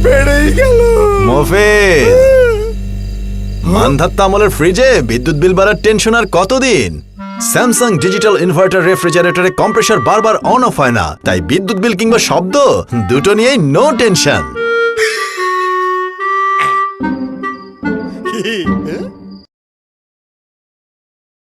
বেড়েই গেল। মফিজ, মানধাত্তা আমলের ফ্রিজে বিদ্যুৎ বিল বাড়ার টেনশন আর কতদিন? স্যামসাং ডিজিটাল ইনভার্টার রেফ্রিজারেটরে কম্প্রেসার বারবার অন অফ হয় না, তাই বিদ্যুৎ বিল কিংবা শব্দ দুটো নিয়েই নো টেনশন।